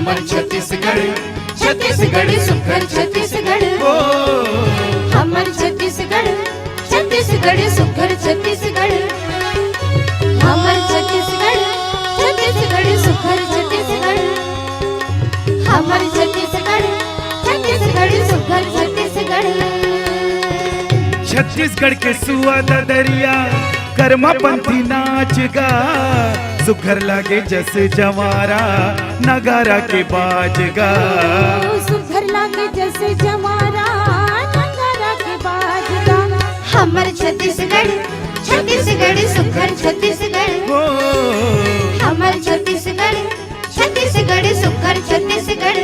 हमर छत्तीसगढ़ छत्तीसगढ़ सुघर छत्तीसगढ़ ओ हमर छत्तीसगढ़ छत्तीसगढ़ सुघर छत्तीसगढ़ हमर छत्तीसगढ़ छत्तीसगढ़ सुघर छत्तीसगढ़ हमर छत्तीसगढ़ छत्तीसगढ़ सुघर छत्तीसगढ़। छत्तीसगढ़ के सुआ दरिया कर्मा पंथी नाच गा सुघर लागे जस जवारा नगारा के बाज गा सुघर लागे जस जवारा नगारा के बाज गा हमर छत्तीसगढ़ छत्तीसगढ़ सुघर छत्तीसगढ़ ओ हमर छत्तीसगढ़ छत्तीसगढ़ सुघर छत्तीसगढ़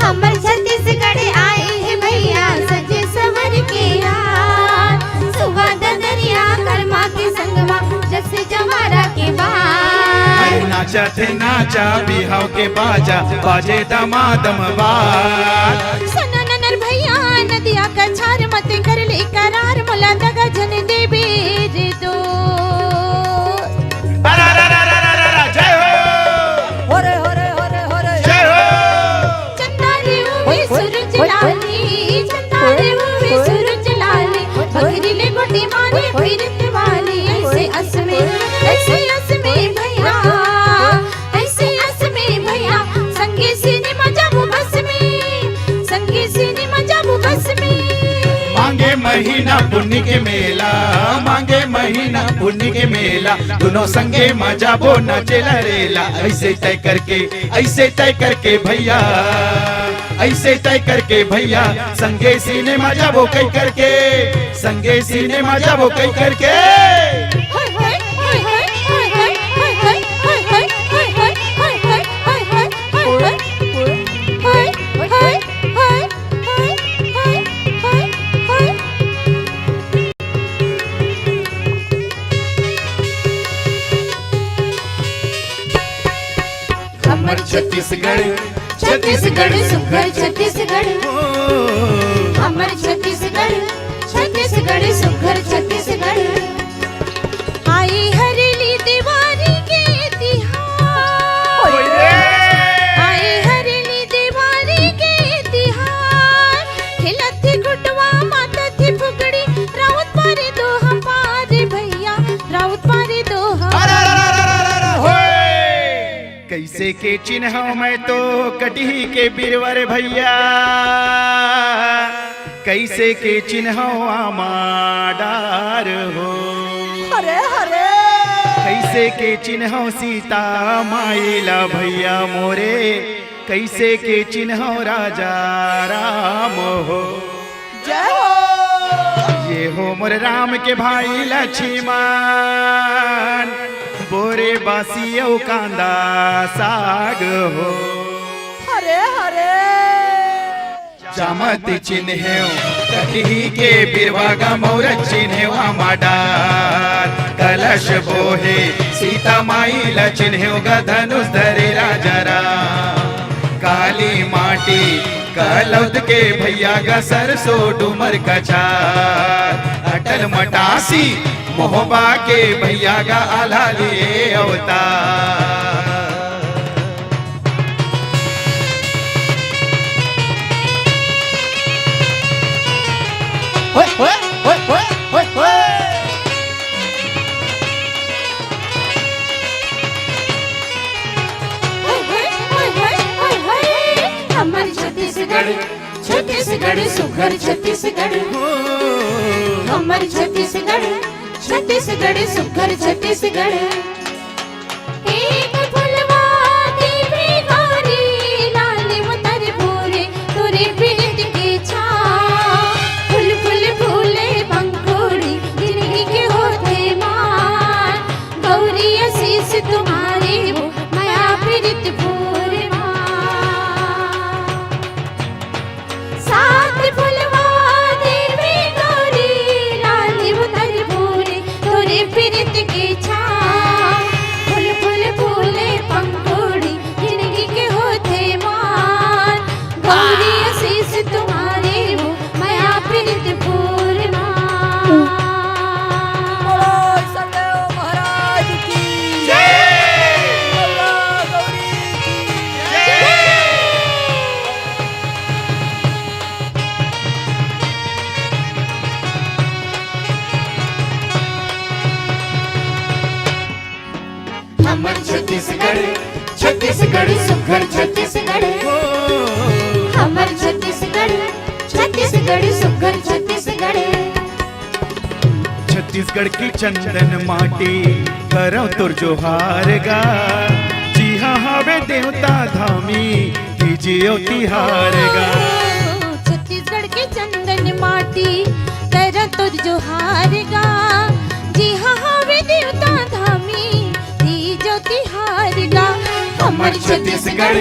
हमर छत्तीसगढ़ आए हैं भैया सजे सवर के यार सुबह दरिया कर्मा के संगवा जैसे जवारा के बार नाचा थे नाचा बिहाव के बाजा बाजे दमादम बाज सना ननर भैया नदिया का छार मते कर ले करार मुला दगा जन देवी रे दो जय हो होरे होरे होरे होरे जय हो चंदारे उवे सूरज लाली चंदारे उवे सूरज लाली बकरीले गोटी मारे फिरत वाली ऐसे असमे भैया ऐसे असमे भैया संगे सिनेमा जाबू बस में संगे सिनेमा जाबू बस में मांगे महीना पुण्य के मेला मांगे महीना पुण्य के मेला दोनों संगे मजा बो नाचेला रेला ऐसे तय करके भैया ऐसे तय करके भैया संगे सिनेमा जाबो कई करके संगे सिनेमा जाबो कई करके हमर छत्तीसगढ़ छत्तीसगढ़ सुघर छत्तीसगढ़ हमर छत्तीसगढ़ छत्तीसगढ़ सुघर छत्तीसगढ़ आई हरेली दिवारी के तिहार आई हरेली दिवारी के तिहार खिलत थी गुटवा माता थी फुगड़ी राउत पारे दोहा पारे भैया राउत पारे दोहा कैसे के चिन्ह मैं तो कटही के बीरवर भैया कैसे के चिन्ह आमाडार हो हरे हरे कैसे के चिन्ह सीता माइला भैया मोरे कैसे के चिन्ह राजा राम हो जय हो ये हो मोर राम के भाई लक्ष्मण बोरे बासियो कांदा साग हो हरे हरे जामत चिन्ह कटही के बिरवागा मौर चिन्ह आमाडार कलश बोहे सीता माइला चिन्ह ग धनुष धरे राजा राम काली माटी कलौद के भैया ग सरसो डूमर कछार अटल मटासी मोहबा के भैया गा आला लिए अवतार होए होए होए होए होए होए हमर छत्तीसगढ़ छत्तीसगढ़ सुघर छत्तीसगढ़ हमर छत्तीसगढ़ छत्तीसगढ़ सुघर छत्तीसगढ़ एक फुलवा देवी गौरी लाल मुतर भूरे तुरे पीत की छाँव फूल फूल फूले पंखुड़ी जिंदगी के होते मान गौरी आशीष तुम्हारी हो माया पीड़ित भूरे सात फुलवा देवी गौरी लाल मुतर भूरे तुरे पीड़ित की छाँव फूल फूल फूले पंखुड़ी जिंदगी के होते मान गौरी आशीष तुम्हारे हो माया पीड़ित भूरे बोलो सरदेव महाराज की जय बोलो गौरी की छत्तीसगढ़ की चंदन माटी करो तुर जोहार गा। जी हाँ हवे देवता धामी कीजियो तिहार गा। छत्तीसगढ़ के चंदन माटी कर तुझ जोहार गा। जी हाँ हवे देवता धामी तीजो तिहार गा। हमर छत्तीसगढ़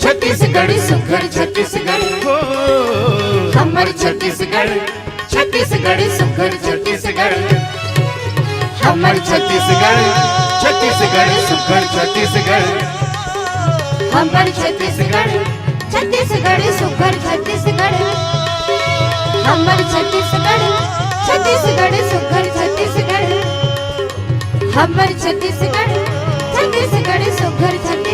छत्तीसगढ़ सुघर छत्तीसगढ़ हो हमर छत्तीसगढ़ छत्तीसगढ़ सुघर छत्तीसगढ़ हमर छत्तीसगढ़ छत्तीसगढ़ सुघर छत्तीसगढ़ हमर छत्तीसगढ़ छत्तीसगढ़ सुघर छत्तीसगढ़ हमर छत्तीसगढ़ छत्तीसगढ़ सुघर छत्तीसगढ़ हमर छत्तीसगढ़ छत्तीसगढ़ सुघर छत्तीसगढ़